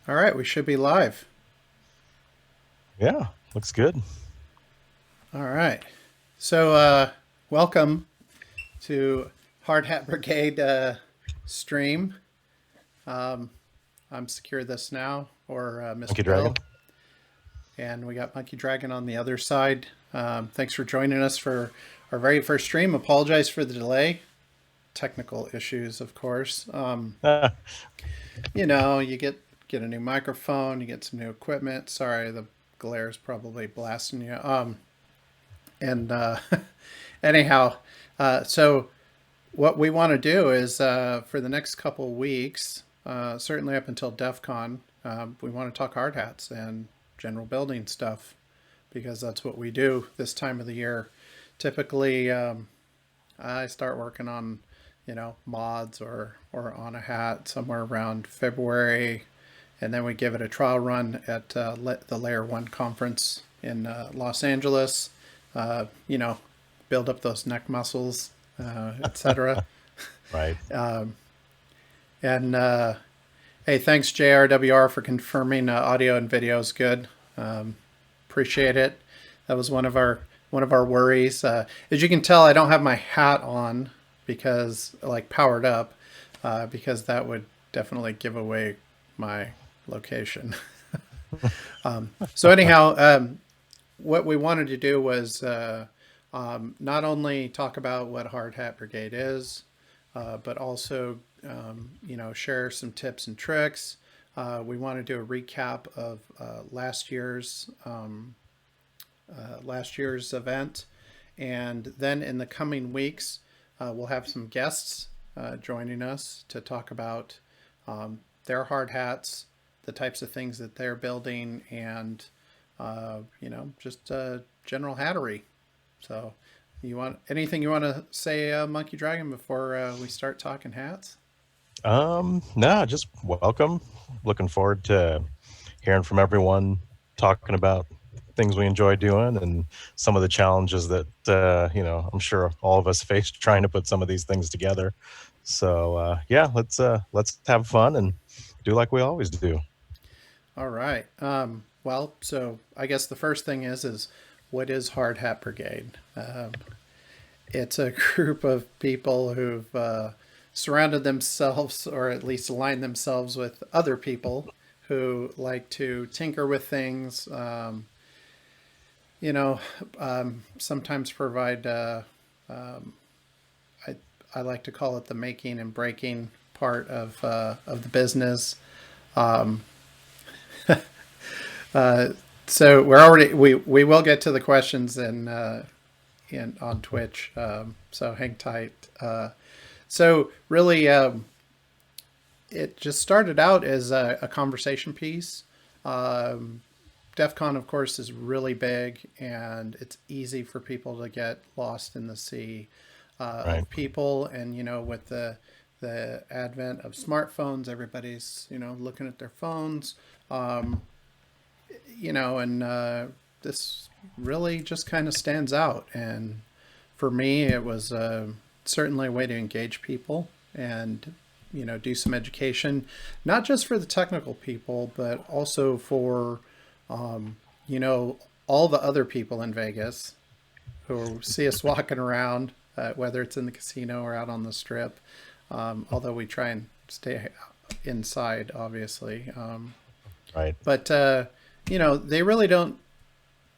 All right, we should be live. Yeah, looks good. All right. So, welcome to Hard Hat Brigade stream. Um, I'm Secure This Now, or Monkey Mr. Dragon. Bill, and we got Monkey Dragon on the other side. Thanks for joining us for our very first stream. Apologize for the delay. Technical issues, of course. You get a new microphone, you get some new equipment. Sorry, the glare is probably blasting you. And anyhow, so what we want to do is for the next couple of weeks, certainly up until DefCon, we want to talk hard hats and general building stuff because that's what we do this time of the year. Typically, I start working on mods or on a hat somewhere around February, and then we give it a trial run at the Layer One conference in Los Angeles. Uh, you know, build up those neck muscles, etc. Right. And hey, thanks JRWR for confirming audio and video is good. Appreciate it. That was one of our worries. As you can tell, I don't have my hat on because like powered up, because that would definitely give away my location. So anyhow, what we wanted to do was not only talk about what Hard Hat Brigade is, but also share some tips and tricks. We want to do a recap of last year's event, and then in the coming weeks, we'll have some guests joining us to talk about their hard hats, the types of things that they're building, and just general hattery. So, you want anything you want to say, Monkey Dragon, before we start talking hats? No, just welcome. Looking forward to hearing from everyone, talking about things we enjoy doing and some of the challenges that I'm sure all of us face trying to put some of these things together. So yeah, let's have fun and do like we always do. All right. Well, so I guess the first thing is what is Hard Hat Brigade? It's a group of people who've surrounded themselves, or at least aligned themselves with other people who like to tinker with things. You know, sometimes provide. I I like to call it the making and breaking part of the business. Um, so we will get to the questions in on Twitch. So hang tight. So really, it just started out as a conversation piece. Um, DEF CON, of course, is really big, and it's easy for people to get lost in the sea Right. of people. And with the advent of smartphones, everybody's looking at their phones. Um, and this really just kind of stands out. And for me, it was certainly a way to engage people and do some education, not just for the technical people, but also for um, you know all the other people in Vegas who see us walking around, whether it's in the casino or out on the strip. Although we try and stay inside, obviously. Right. But they really don't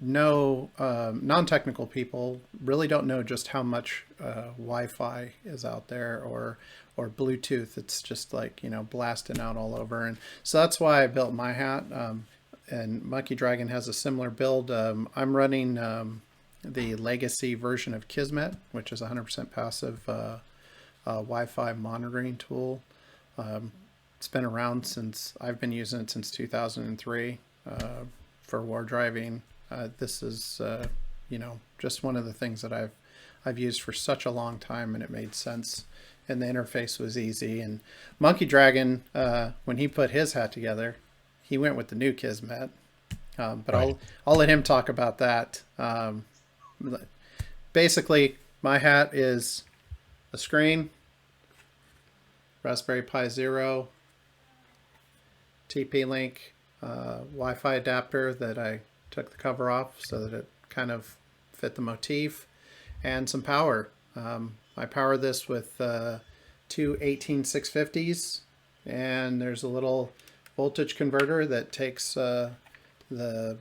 know. Non-technical people really don't know just how much Wi-Fi is out there, or Bluetooth. It's just like blasting out all over, and so that's why I built my hat. And Monkey Dragon has a similar build. I'm running the legacy version of Kismet, which is 100% passive Wi-Fi monitoring tool. It's been around since I've been using it since 2003 for war driving. This is just one of the things that I've used for such a long time, and it made sense. And the interface was easy. And Monkey Dragon, when he put his hat together, he went with the new Kismet. But Right. I'll let him talk about that. Basically, my hat is a screen, Raspberry Pi Zero, TP-Link Wi-Fi adapter that I took the cover off so that it kind of fit the motif, and some power. I power this with two 18650s, and there's a little voltage converter that takes the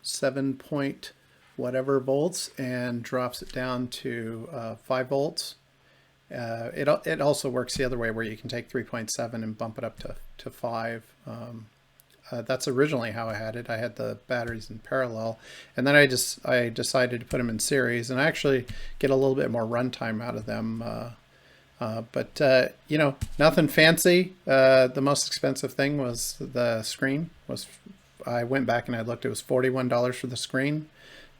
7 point whatever volts and drops it down to 5 volts. It also works the other way, where you can take 3.7 and bump it up to 5. That's originally how I had it. I had the batteries in parallel, and then I decided to put them in series, and I actually get a little bit more runtime out of them. But you know, nothing fancy. The most expensive thing was the screen. I went back and I looked. It was $41 for the screen.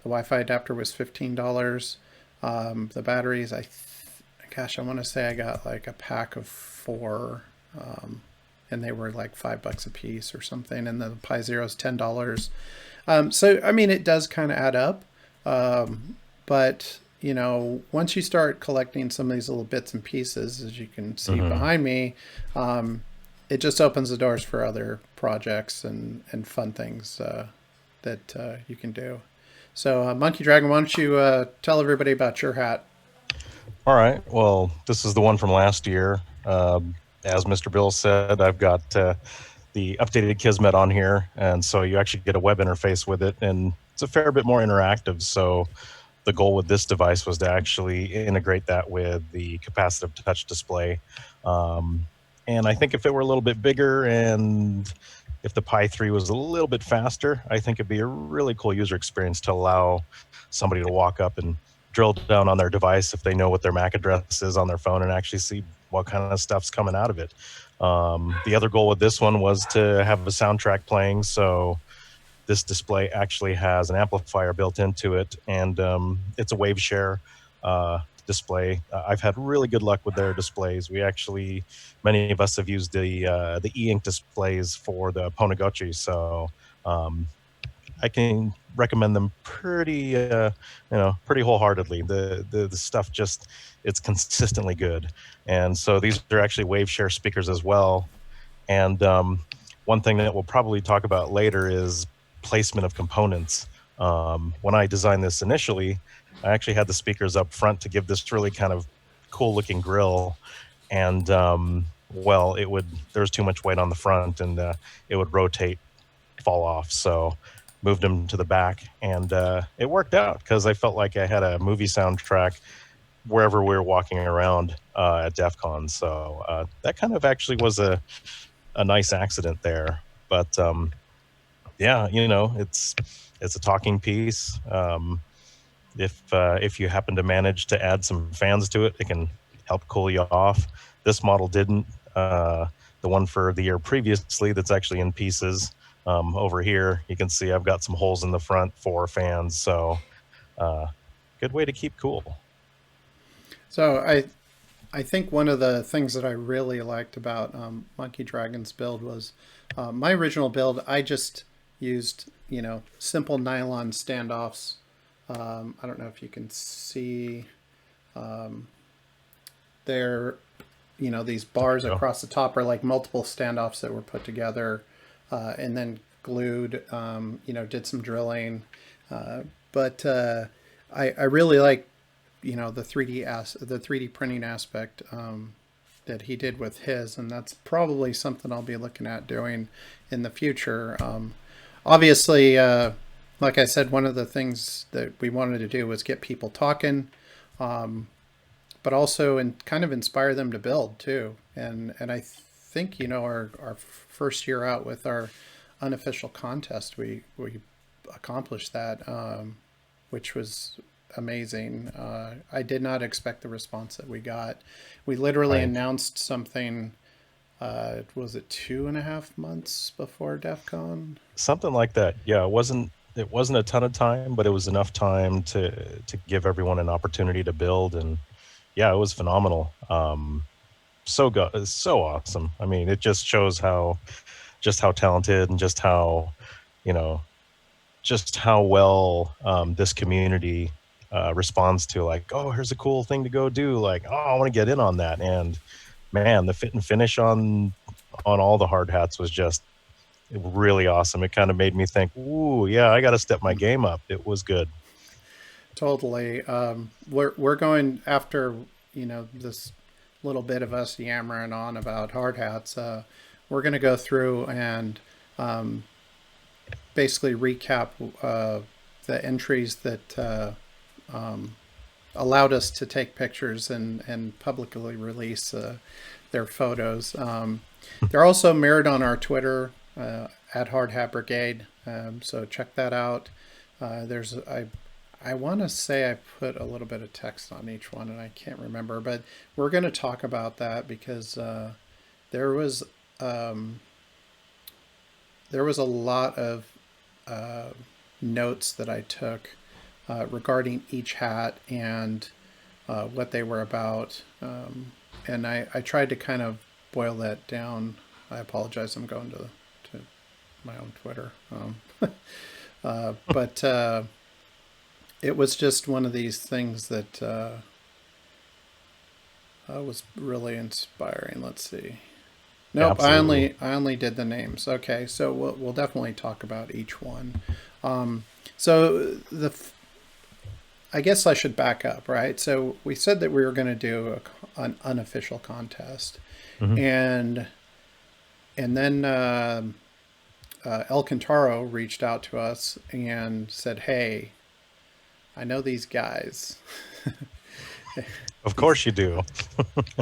The Wi-Fi adapter was $15. The batteries, gosh, I want to say I got like a pack of 4. And they were like $5 a piece or something, and the Pi Zero is $10. So I mean, it does kind of add up, but you know, once you start collecting some of these little bits and pieces, as you can see behind me, it just opens the doors for other projects and fun things that you can do. So Monkey Dragon, why don't you tell everybody about your hat? All right. Well, this is the one from last year. As Mr. Bill said, I've got the updated Kismet on here, and so you actually get a web interface with it, and it's a fair bit more interactive. So the goal with this device was to actually integrate that with the capacitive touch display. And I think if it were a little bit bigger, and if the Pi 3 was a little bit faster, I think it'd be a really cool user experience to allow somebody to walk up and drill down on their device if they know what their MAC address is on their phone, and actually see what kind of stuff's coming out of it. The other goal with this one was to have a soundtrack playing, so this display actually has an amplifier built into it, and it's a wave share display. I've had really good luck with their displays. Many of us have used the e-ink displays for the Ponagochi, so I can recommend them pretty wholeheartedly. The stuff it's consistently good. And so these are actually wave share speakers as well. And one thing that we'll probably talk about later is placement of components. When I designed this initially, I actually had the speakers up front to give this really kind of cool looking grill. And there was too much weight on the front, and it would rotate, fall off. So moved them to the back, and it worked out because I felt like I had a movie soundtrack wherever we were walking around at DefCon. So that kind of actually was a nice accident there. But yeah, you know, it's a talking piece. If you happen to manage to add some fans to it, it can help cool you off. This model didn't. The one for the year previously that's actually in pieces. Over here, you can see I've got some holes in the front for fans, so good way to keep cool. So I think one of the things that I really liked about Monkey Dragon's build was my original build. I just used, you know, simple nylon standoffs. I don't know if you can see there. You know, these bars across the top are like multiple standoffs that were put together. And then glued, you know, did some drilling. But I really like, you know, the 3D printing aspect that he did with his, and that's probably something I'll be looking at doing in the future. Obviously, like I said, one of the things that we wanted to do was get people talking, but also kind of inspire them to build too. And I think, you know, our first year out with our unofficial contest, we accomplished that, which was amazing. I did not expect the response that we got. We literally announced something, was it 2.5 months before DefCon? Something like that. Yeah, it wasn't a ton of time, but it was enough time to give everyone an opportunity to build. And yeah, it was phenomenal. So good. It's so awesome. I mean, it just shows how talented and just how well this community responds to, like, oh, here's a cool thing to go do. Like, oh, I want to get in on that. And man, the fit and finish on all the hard hats was just really awesome. It kind of made me think, ooh, yeah, I got to step my game up. It was good. Totally. We're going after this little bit of us yammering on about hard hats. We're going to go through and basically recap the entries that allowed us to take pictures and publicly release their photos. They're also mirrored on our Twitter at Hard Hat Brigade, so check that out. There's I want to say I put a little bit of text on each one, and I can't remember, but we're going to talk about that because there was um, there was a lot of notes that I took regarding each hat and what they were about. And I tried to kind of boil that down. I apologize. I'm going to my own Twitter. But it was just one of these things that was really inspiring. Let's see. Yeah, Nope, absolutely. I only did the names. Okay, so we'll definitely talk about each one. So I guess I should back up, right? So we said that we were going to do an unofficial contest, Hmm. and then El Cantaro reached out to us and said, "Hey, I know these guys." Of He's course you do.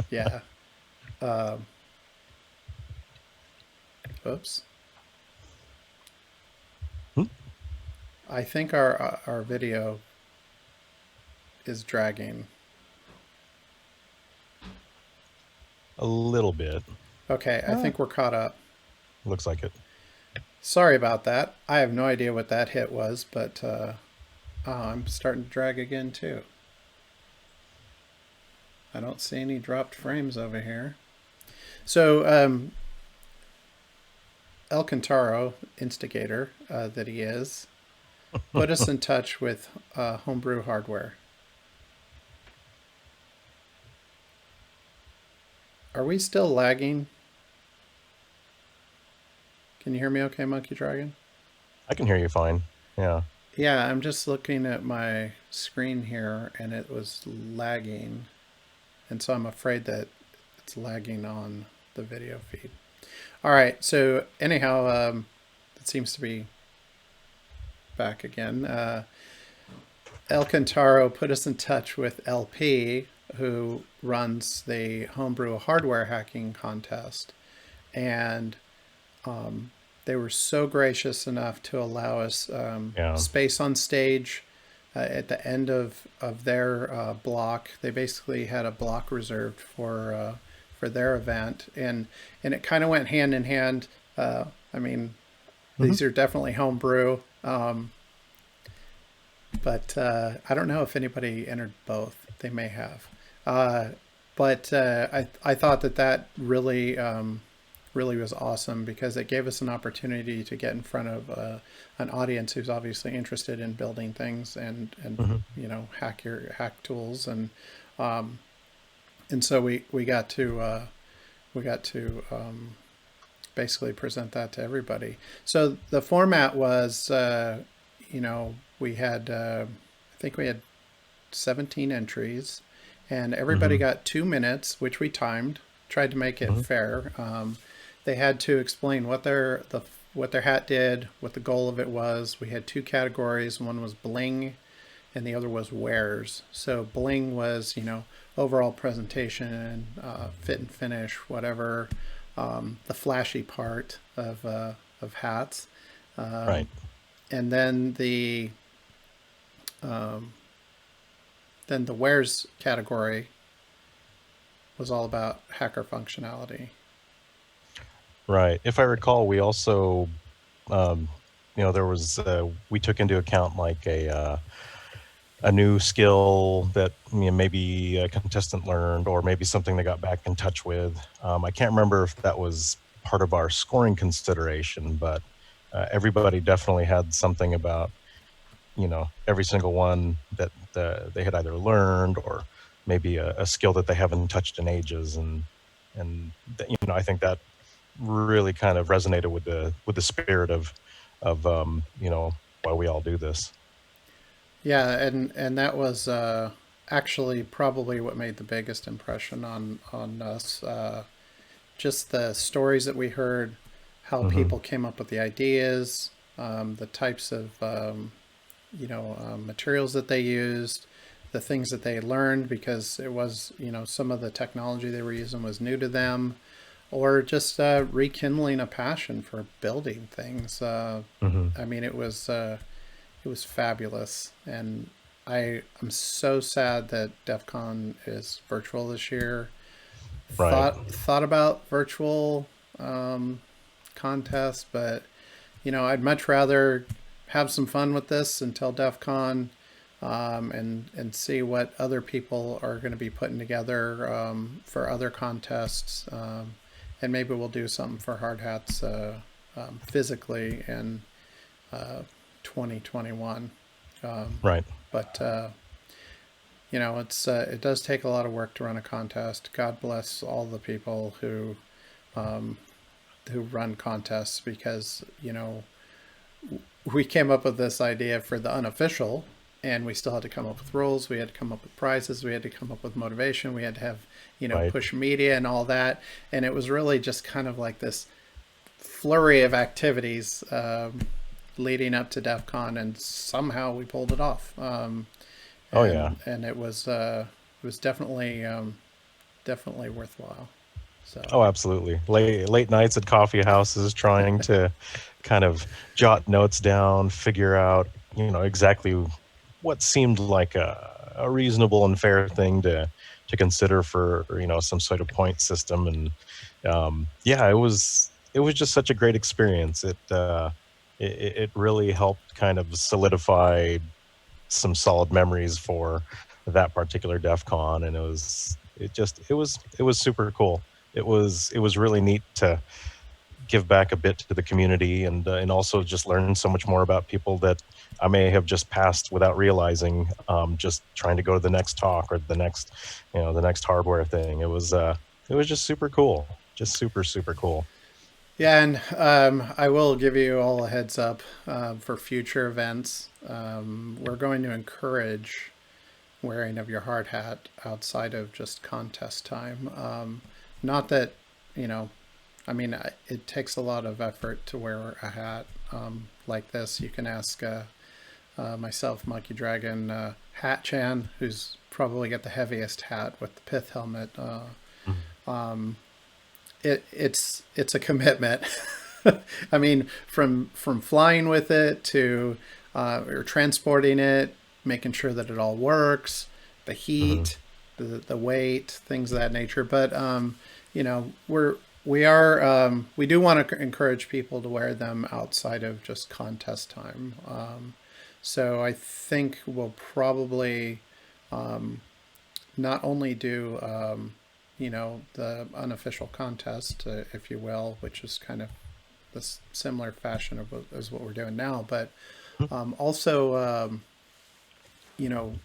yeah. Uh, oops. Hmm? I think our video is dragging. A little bit. Okay, I Ah, think we're caught up. looks like it. Sorry about that. I have no idea what that hit was, but oh, I'm starting to drag again too. I don't see any dropped frames over here. So El Cantaro, instigator that he is, put us in touch with Homebrew Hardware. Are we still lagging? Can you hear me okay, Monkey Dragon? I can hear you fine. Yeah. Yeah, I'm just looking at my screen here and it was lagging. And so I'm afraid that it's lagging on the video feed. All right, so anyhow, it seems to be back again. El Cantaro put us in touch with LP, who runs the homebrew hardware hacking contest. And they were so gracious enough to allow us Yeah. space on stage at the end of their block. They basically had a block reserved for their event, and it kind of went hand in hand. I mean, Hmm. these are definitely homebrew, but I don't know if anybody entered both. They may have, uh, but I thought that really really was awesome because it gave us an opportunity to get in front of an audience who's obviously interested in building things and Hmm. hack tools and so we got to basically present that to everybody. So the format was we had I think we had 17 entries and everybody Hmm. got 2 minutes, which we timed, tried to make it Hmm. fair. They had to explain what their hat did, what the goal of it was. We had two categories. One was bling, and the other was wares. So bling was overall presentation, fit and finish, whatever, the flashy part of hats, Right. and then the wares category was all about hacker functionality. Right. If I recall, we also, um, there was we took into account like a new skill that maybe a contestant learned, or maybe something they got back in touch with. I can't remember if that was part of our scoring consideration, but everybody definitely had something about every single one that they had either learned, or maybe a skill that they haven't touched in ages, and I think that really kind of resonated with the spirit of why we all do this. Yeah, and that was actually probably what made the biggest impression on us. Just the stories that we heard, how Hmm. people came up with the ideas, the types of materials that they used, the things that they learned because it was some of the technology they were using was new to them, or just rekindling a passion for building things. Hmm. I mean, it was fabulous, and I'm so sad that DEF CON is virtual this year. Right. Thought about virtual contests, but I'd much rather have some fun with this until DEF CON, and see what other people are going to be putting together for other contests, and maybe we'll do something for Hard Hats physically in 2021. Um, Right. but it does take a lot of work to run a contest. God bless all the people um, who run contests because we came up with this idea for the unofficial, and we still had to come up with rules. We had to come up with prizes. We had to come up with motivation. We had to have Right. push media and all that. And it was really just kind of like this flurry of activities leading up to DEF CON, and somehow we pulled it off. Oh yeah. And it was definitely worthwhile. So Oh, absolutely. Late nights at coffee houses trying to kind of jot notes down, figure out, exactly what seemed like a reasonable and fair thing to consider for, some sort of point system. And yeah, it was just such a great experience. It really helped kind of solidify some solid memories for that particular DEF CON, and it was super cool. It was really neat to give back a bit to the community, and also just learn so much more about people that I may have just passed without realizing, just trying to go to the next talk or the next hardware thing. It was just super cool, just super super cool. yeah, and I will give you all a heads up for future events. We're going to encourage wearing of your hard hat outside of just contest time. Not that you know, I mean, it takes a lot of effort to wear a hat like this. You can ask myself, Monkey Dragon, Hat Chan, who's probably got the heaviest hat with the pith helmet. Mhm. It's a commitment. I mean, from flying with it to or transporting it, making sure that it all works, the Mhm. heat, the weight, things of that nature. But we do want to encourage people to wear them outside of just contest time. So I think we'll probably not only do the unofficial contest, if you will, which is kind of this similar fashion of as what we're doing now, but also you know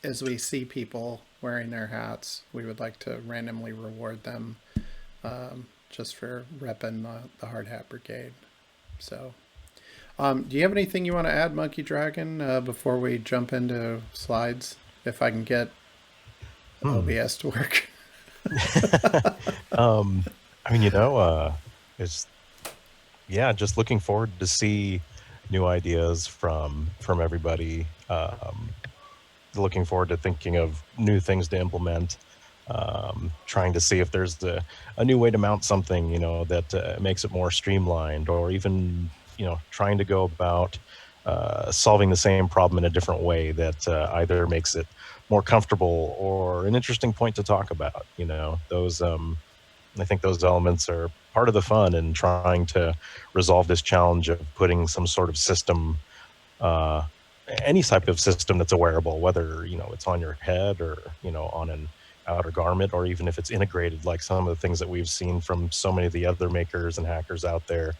as we see people wearing their hats, we would like to randomly reward them just for repping the Hard Hat Brigade. So, do you have anything you want to add, Monkey Dragon, before we jump into slides? If I can get Hmm. OBS to work. um, I mean, it's yeah, just looking forward to see new ideas from everybody. Looking forward to thinking of new things to implement. Trying to see if there's a new way to mount something, that makes it more streamlined, or even trying to go about solving the same problem in a different way that either makes it more comfortable or an interesting point to talk about. Those I think those elements are part of the fun in trying to resolve this challenge of putting some sort of system, uh, any type of system that's a wearable, whether it's on your head or on an outer garment, or even if it's integrated, like some of the things that we've seen from so many of the other makers and hackers out there.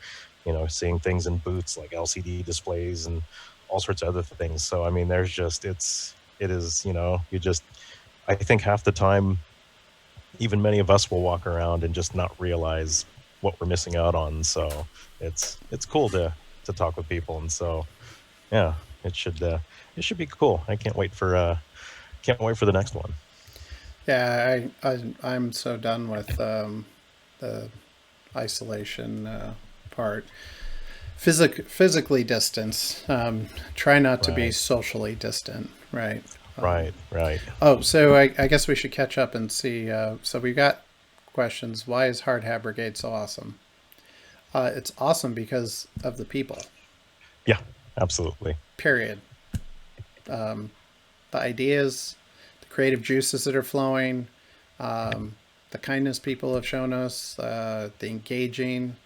Seeing things in boots like LCD displays and all sorts of other things. So I mean, there's just it is you just I think half the time even many of us will walk around and just not realize. what we're missing out on. So it's cool to talk with people, and so yeah, it should be cool. I can't wait for the next one. Yeah, I'm so done with the isolation part. Physically distance. Try not to be Right, socially distant. Right. right, right. Oh, so I guess we should catch up and see. So we got questions. Why is Hard Hat Brigade so awesome? It's awesome because of the people. Yeah, absolutely. Period. The ideas, the creative juices that are flowing, the kindness people have shown us, the engaging.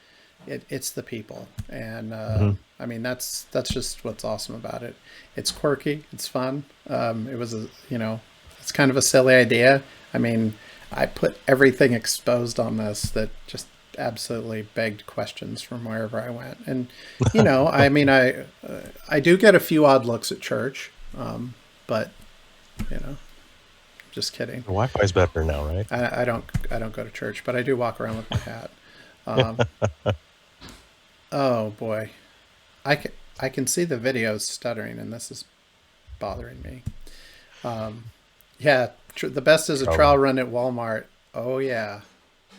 It's the people, and Hmm. I mean that's just what's awesome about it. It's quirky, it's fun. It was it's kind of a silly idea. I mean, I put everything exposed on this that just absolutely begged questions from wherever I went, and I mean, I do get a few odd looks at church, but you know, just kidding. The Wi-Fi's better now, right? I don't go to church, but I do walk around with my hat. Um, oh boy, I can I can see the videos stuttering, and this is bothering me. Yeah, the best is a Probably. trial run at Walmart. Oh yeah,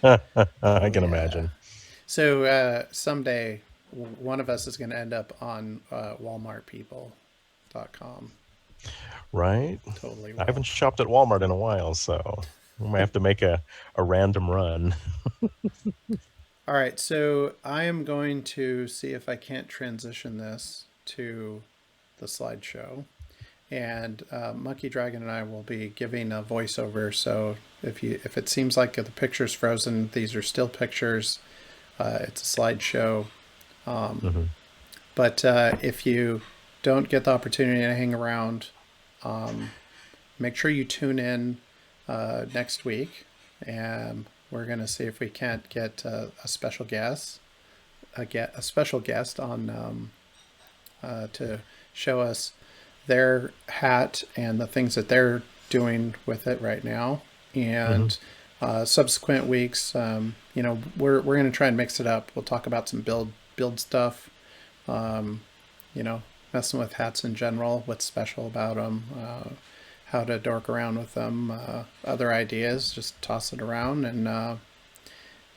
I oh can yeah. imagine. So someday one of us is going to end up on WalmartPeople.com. Right? Totally I will. haven't shopped at Walmart in a while, so we might have to make a random run. All right, so I am going to see if I can't transition this to the slideshow. And Monkey Dragon and I will be giving a voiceover. So if it seems like the picture's frozen, these are still pictures. It's a slideshow. Hmm. But if you don't get the opportunity to hang around, make sure you tune in next week, and we're going to see if we can't get a special guest, get a special guest on to show us their hat and the things that they're doing with it right now. Hmm. And subsequent weeks, we're going to try and mix it up. We'll talk about some build stuff. You know, messing with hats in general. What's special about them? How to dork around with them? Other ideas? Just toss it around, and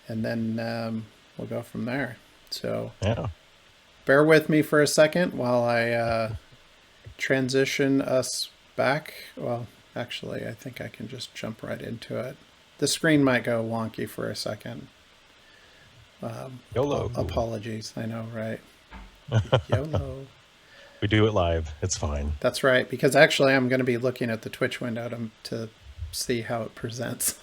then we'll go from there. So Yeah. bear with me for a second while I transition us back. Well, actually, I think I can just jump right into it. The screen might go wonky for a second. YOLO. Apologies. I know, right? YOLO. We do it live. It's fine. That's right, because actually I'm going to be looking at the Twitch window to see how it presents.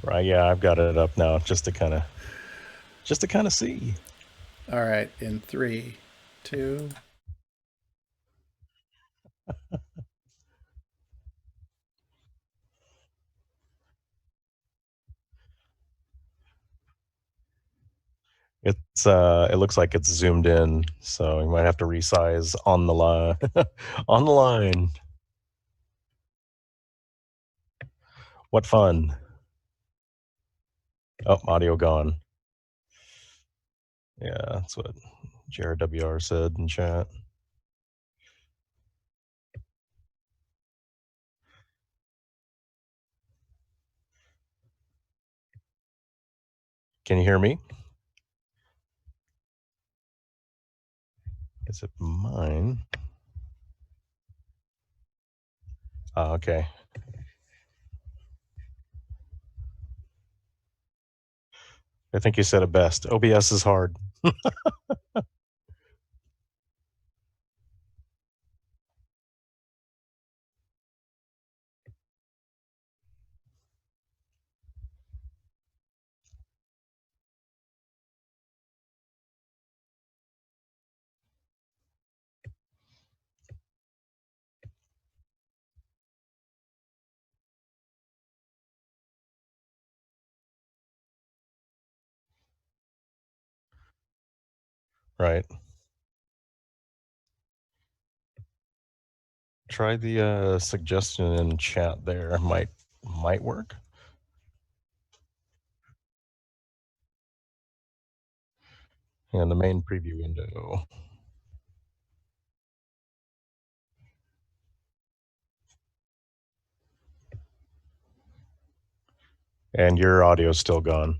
Right. Yeah, I've got it up now just to kind of see. All right, in three, two. It looks like it's zoomed in, so you might have to resize on the line. On the line. What fun. Oh, audio gone. Yeah, that's what Jared WR said in chat. Can you hear me? Is it mine? Oh, okay. I think you said it best. OBS is hard. Right. Try the suggestion in chat there. Might work. And the main preview window. And your audio's still gone.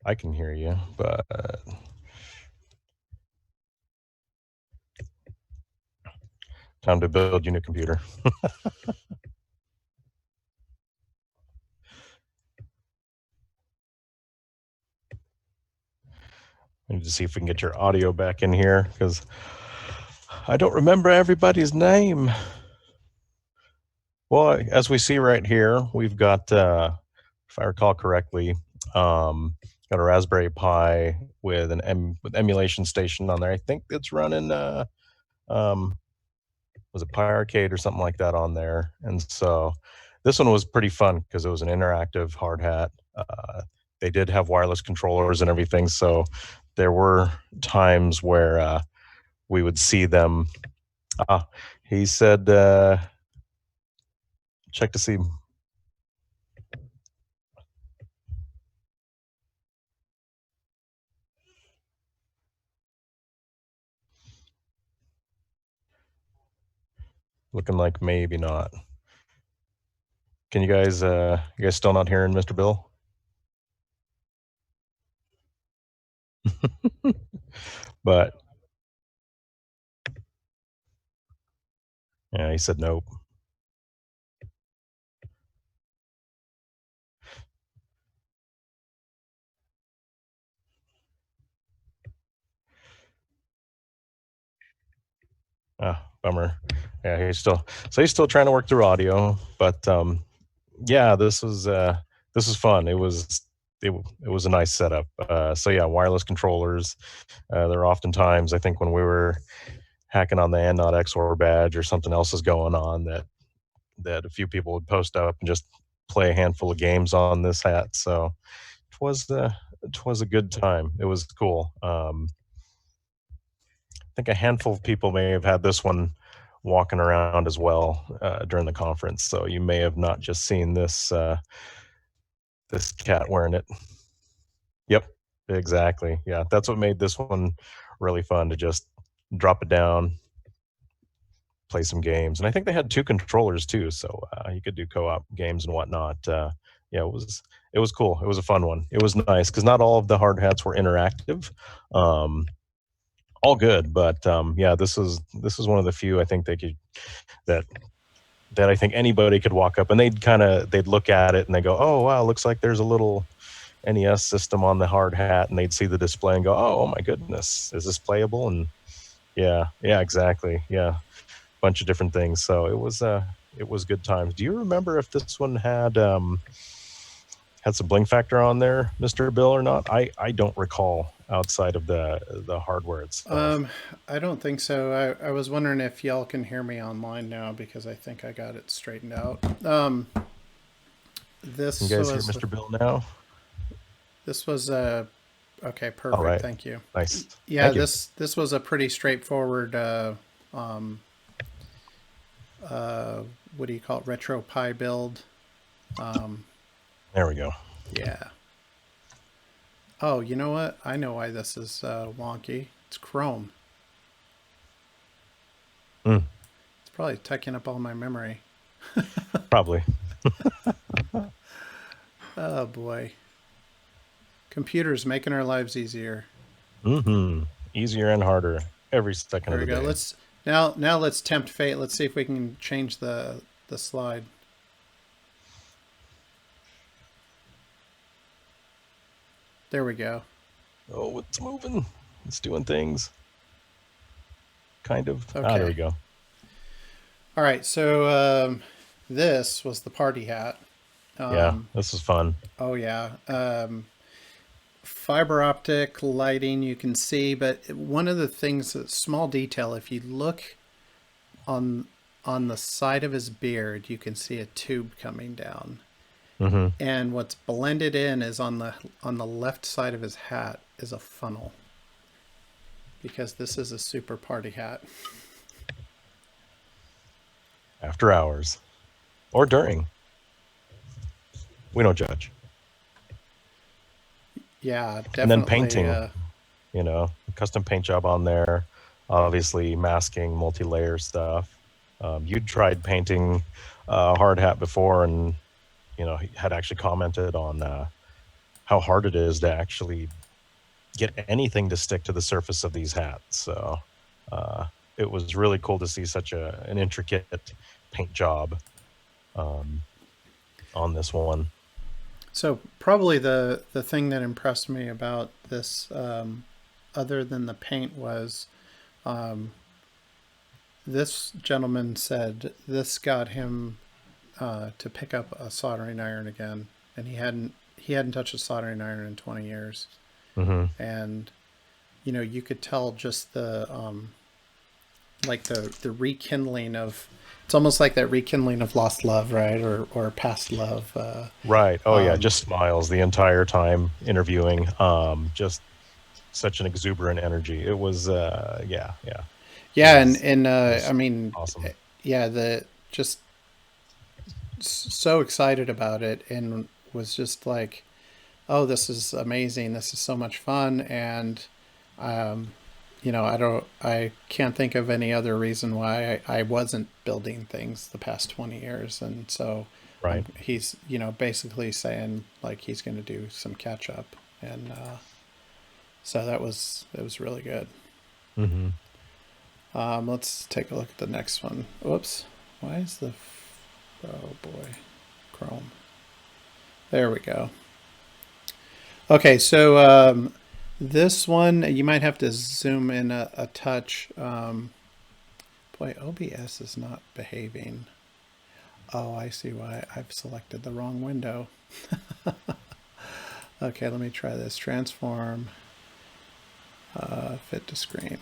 I can hear you, but time to build your new computer. I need to see if we can get your audio back in here because I don't remember everybody's name. Well, as we see right here, we've got, if I recall correctly, got a Raspberry Pi with with emulation station on there. I think it's running, um, was it Pi Arcade or something like that on there. And so this one was pretty fun because it was an interactive hard hat. They did have wireless controllers and everything. So there were times where we would see them. He said, check to see. Looking like maybe not. Can you guys still not hearing Mr. Bill? But yeah, he said nope. Bummer. Yeah, he's still trying to work through audio, but yeah, this was fun. It was a nice setup. So yeah, wireless controllers. There are oftentimes, I think, when we were hacking on the N-Not XOR badge or something else is going on, that a few people would post up and just play a handful of games on this hat. So it was a good time. It was cool. I think a handful of people may have had this one walking around as well during the conference. So you may have not just seen this cat wearing it. Yep, exactly. Yeah, that's what made this one really fun to just drop it down, play some games, and I think they had two controllers too, so you could do co-op games and whatnot. Yeah, it was cool. It was a fun one. It was nice because not all of the hard hats were interactive. Um, all good, but yeah, this is one of the few I think that that I think anybody could walk up and they'd look at it and they go, oh wow, looks like there's a little NES system on the hard hat, and they'd see the display and go, oh my goodness, is this playable? And yeah, exactly, yeah, bunch of different things. So it was good times. Do you remember if this one had some blink factor on there, Mr. Bill, or not? I don't recall outside of the hardware itself. I don't think so. I was wondering if y'all can hear me online now because I think I got it straightened out. You This guys hear was Mr. Bill now? this was okay, All perfect. right, Thank you. nice. Yeah, Thank you. this was a pretty straightforward um, uh, what do you call it? Retro Pi build. Um, There we go. yeah. Oh, you know what? I know why this is wonky. It's Chrome. Mm, It's probably taking up all my memory. probably. Oh boy. Computers making our lives easier. Mm-hmm. Easier and harder every second There of we the go. day. Now let's tempt fate. Let's see if we can change the slide. There we go. Oh, it's moving. It's doing things. Kind of. There we Okay. go. All right. So this was the party hat. Yeah, this is fun. Oh yeah. Fiber optic lighting you can see, but one of the things, a small detail, if you look on on the side of his beard, you can see a tube coming down. Mm-hmm. And what's blended in is on the left side of his hat is a funnel. Because this is a super party hat. after hours or during. We don't judge. Yeah, And then definitely. painting, custom paint job on there, obviously masking, multi-layer stuff. You'd tried painting hard hat before, and he had actually commented on how hard it is to actually get anything to stick to the surface of these hats. So uh, it was really cool to see such an intricate paint job um, on this one. So probably the thing that impressed me about this, other than the paint, was this gentleman said this got him to pick up a soldering iron again, and he hadn't touched a soldering iron in 20 years, Hmm. and you could tell just the like the rekindling of, it's almost like that rekindling of lost love, right, or past love. Right. Oh yeah, just smiles the entire time interviewing. Just such an exuberant energy. It was yeah. It Yeah, and was and it I was mean, awesome. yeah, the just so excited about it, and was just like, oh, this is amazing, this is so much fun. And I can't think of any other reason why I wasn't building things the past 20 years. And so Right. he's basically saying like he's going to do some catch up. And so it was really good. Hmm. Let's take a look at the next one. Whoops. Why is oh boy, Chrome. There we go. Okay, so this one you might have to zoom in a touch. Boy, OBS is not behaving. Oh, I see why I've selected the wrong window. Okay, let me try this. Transform, fit to screen.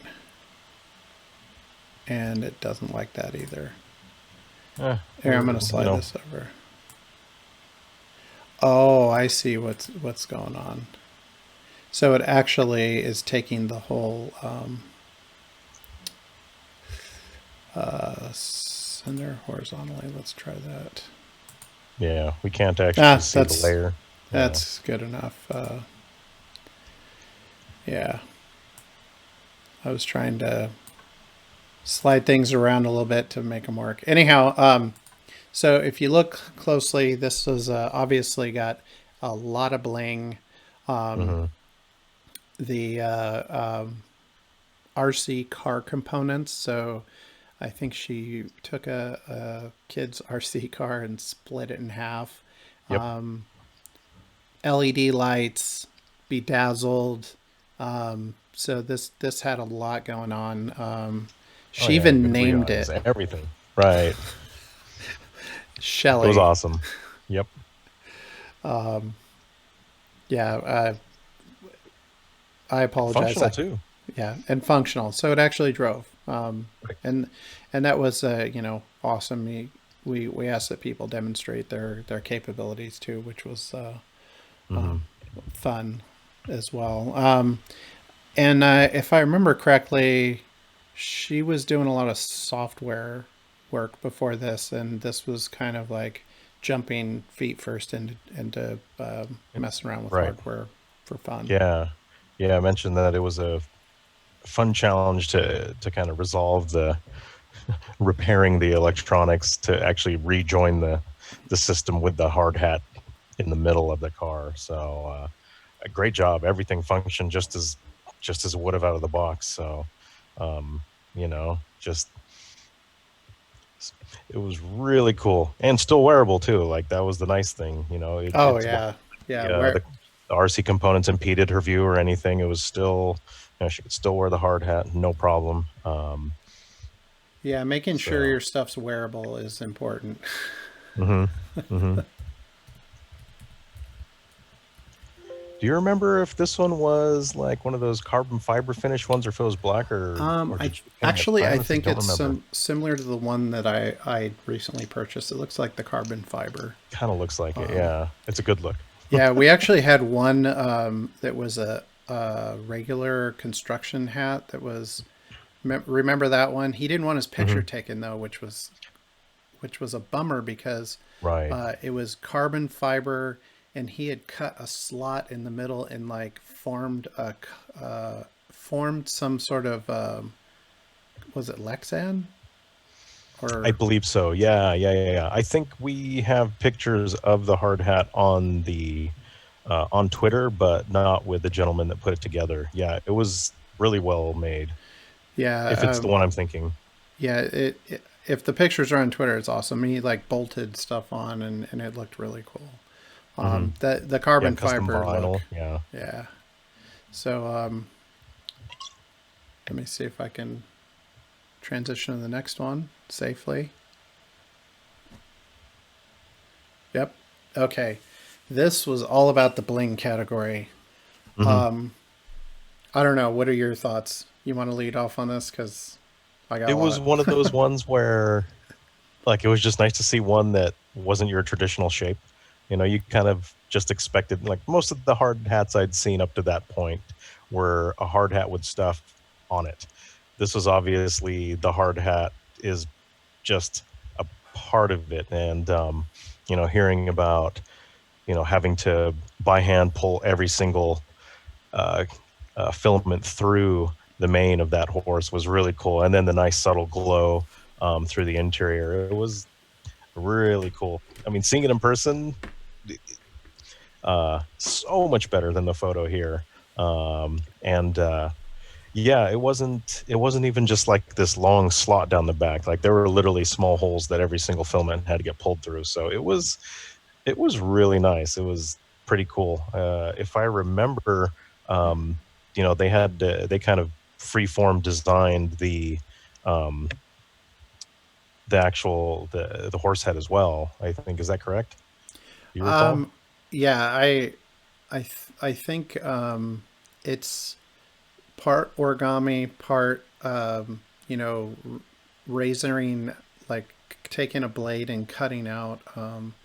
And it doesn't like that either. Here, I'm going to slide this over. Oh, I see what's going on. So it actually is taking the whole center horizontally. Let's try that. Yeah, we can't actually see the layer. That's good enough. Yeah, I was trying to slide things around a little bit to make them work. Anyhow, so if you look closely, this was obviously got a lot of bling. Hmm. The RC car components. So I think she took a kid's RC car and split it in half. Yep. LED lights, bedazzled. So this had a lot going on. Oh She yeah, even good named realize it everything. Right. It was Shelly. awesome. Yep. Yeah, I apologize. Functional too. Yeah, and functional. So it actually drove. Right. And that was awesome. We asked that people demonstrate their capabilities too, which was Hmm. fun as well. And if I remember correctly, she was doing a lot of software work before this, and this was kind of like jumping feet first into messing around with Right. hardware for fun. Yeah. Yeah. I mentioned that it was a fun challenge to kind of resolve the repairing the electronics to actually rejoin the system with the hard hat in the middle of the car. So a great job. Everything functioned just as it would have out of the box. So just it was really cool and still wearable too. Like that was the nice thing. Oh It's yeah, yeah. the RC components impeded her view or anything. It was still, she could still wear the hard hat, no problem. Yeah, making sure So, your stuff's wearable is important. hmm hmm Do you remember if this one was like one of those carbon fiber finish ones, or if it was black, or I did you paint it? I I honestly think don't it's remember. similar to the one that I recently purchased. It looks like the carbon fiber. Kind of looks like it. Yeah, it's a good look. Yeah, we actually had one that was a regular construction hat that was. Remember that one? He didn't want his picture Hmm. taken though, which which was a bummer because Right. it was carbon fiber, and he had cut a slot in the middle and like formed some sort of was it Lexan I or believe so. Yeah, yeah, yeah, yeah. I think we have pictures of the hard hat on Twitter, but not with the gentleman that put it together. Yeah, it was really well made. If yeah it's the one I'm thinking. yeah if the pictures are on Twitter, it's awesome. He like bolted stuff on, and it looked really cool. Hmm. The Yeah, carbon custom fiber look, vinyl. Yeah. yeah. So let me see if I can transition to the next one safely. Yep. Okay. This was all about the bling category. Hmm. I don't know. What are your thoughts? You want to lead off on this? Because I got It a was lot. one of those ones where, like, it was just nice to see one that wasn't your traditional shape. You know, you kind of just expected, like, most of the hard hats I'd seen up to that point were a hard hat with stuff on it. This was obviously the hard hat is just a part of it. And, hearing about, having to by hand pull every single uh, filament through the mane of that horse was really cool. And then the nice subtle glow through the interior. It was really cool. I mean, seeing it in person, so much better than the photo here. And yeah, it wasn't even just like this long slot down the back. Like there were literally small holes that every single filament had to get pulled through. So it was really nice. It was pretty cool. If I remember, um, they kind of freeform designed um, the horse head as well. I think, is that correct? Do you recall? Yeah, I think it's part origami, part razoring, like taking a blade and cutting out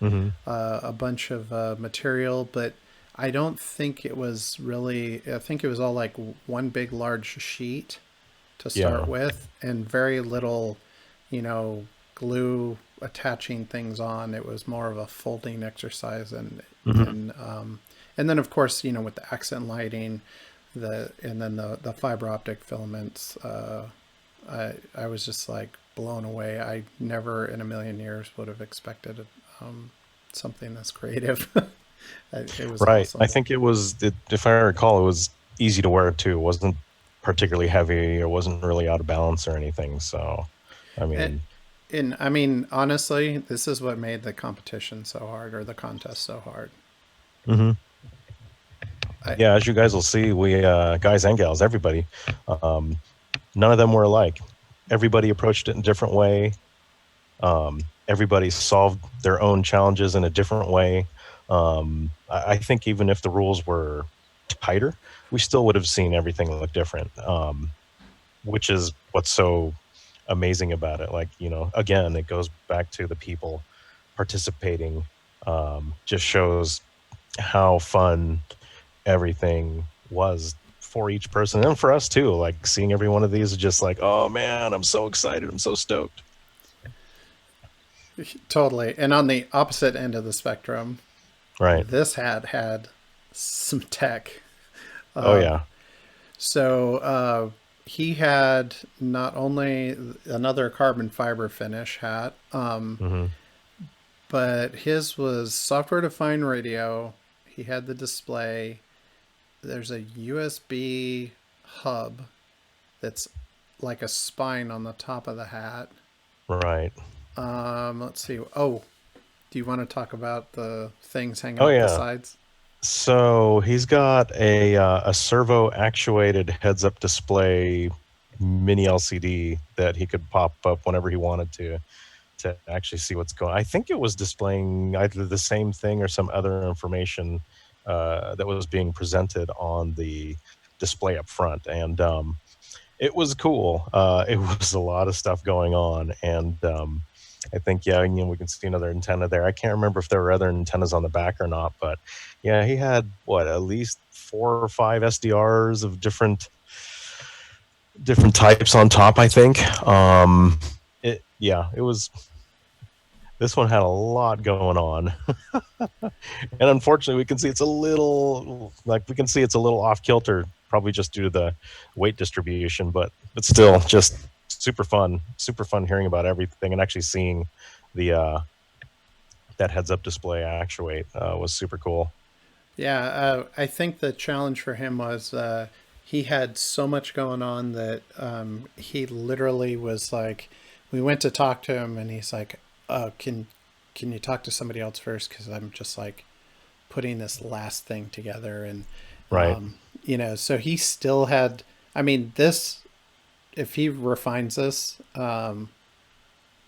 Hmm. a bunch of material, but I don't think it was really. I think it was all like one big large sheet to start Yeah. with, and very little, you know, glue attaching things on. It was more of a folding exercise, Hmm. and then of course, with the accent lighting, and then the fiber optic filaments. I was just like blown away. I never in a million years would have expected something this creative. It was Right. I awesome. think if I recall, it was easy to wear too. It wasn't particularly heavy. It wasn't really out of balance or anything. So, I And, mean, and I mean, honestly, this is what made the competition so hard, or the contest so hard. mhm. I, Yeah, as you guys will see, we guys and gals, everybody, um, none of them were alike. Everybody approached it in a different way. Everybody solved their own challenges in a different way. I think even if the rules were tighter, we still would have seen everything look different, which is what's so amazing about it. Like, again, it goes back to the people participating, just shows how fun everything was for each person and for us too. Like seeing every one of these is just like, oh man, I'm so excited. I'm so stoked. Totally. And on the opposite end of the spectrum, Right. this had some tech. Oh yeah. So he had not only another carbon fiber finish hat, Hmm. but his was software defined radio. He had the display. There's a USB hub that's like a spine on the top of the hat. Right. Let's see. Oh, do you want to talk about the things hanging Oh off the yeah. sides? So he's got a servo actuated heads up display mini LCD that he could pop up whenever he wanted to actually see what's going. I think it was displaying either the same thing or some other information that was being presented on the display up front, and it was cool. It was a lot of stuff going on, and I think we can see another antenna there. I can't remember if there were other antennas on the back or not, but yeah, he had what at least 4 or 5 SDRs of different types on top. I think. It was This one had a lot going on. And unfortunately, we can see it's a little like we can see it's a little off kilter, probably just due to the weight distribution, but still just super fun hearing about everything and actually seeing the that heads up display actuate was super cool. Yeah, I think the challenge for him was he had so much going on that he literally was like, we went to talk to him, and he's like, can you talk to somebody else first? Because I'm just like putting this last thing together, and Right. so he still had. I mean, this if he refines this,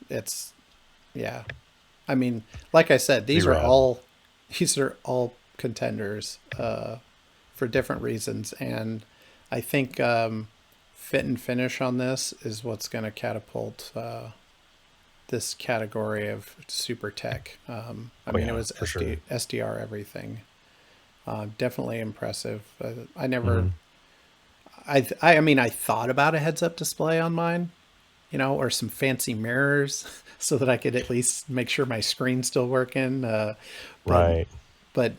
it's yeah. I mean, like I said, Pretty these are rad. all these are all contenders for different reasons, and I think fit and finish on this is what's going to catapult this category of super tech. I Oh mean, it yeah, was for sure. SDR everything. Definitely impressive. I never. Hmm. I mean, I thought about a heads-up display on mine, or some fancy mirrors so that I could at least make sure my screen's still working. But Right.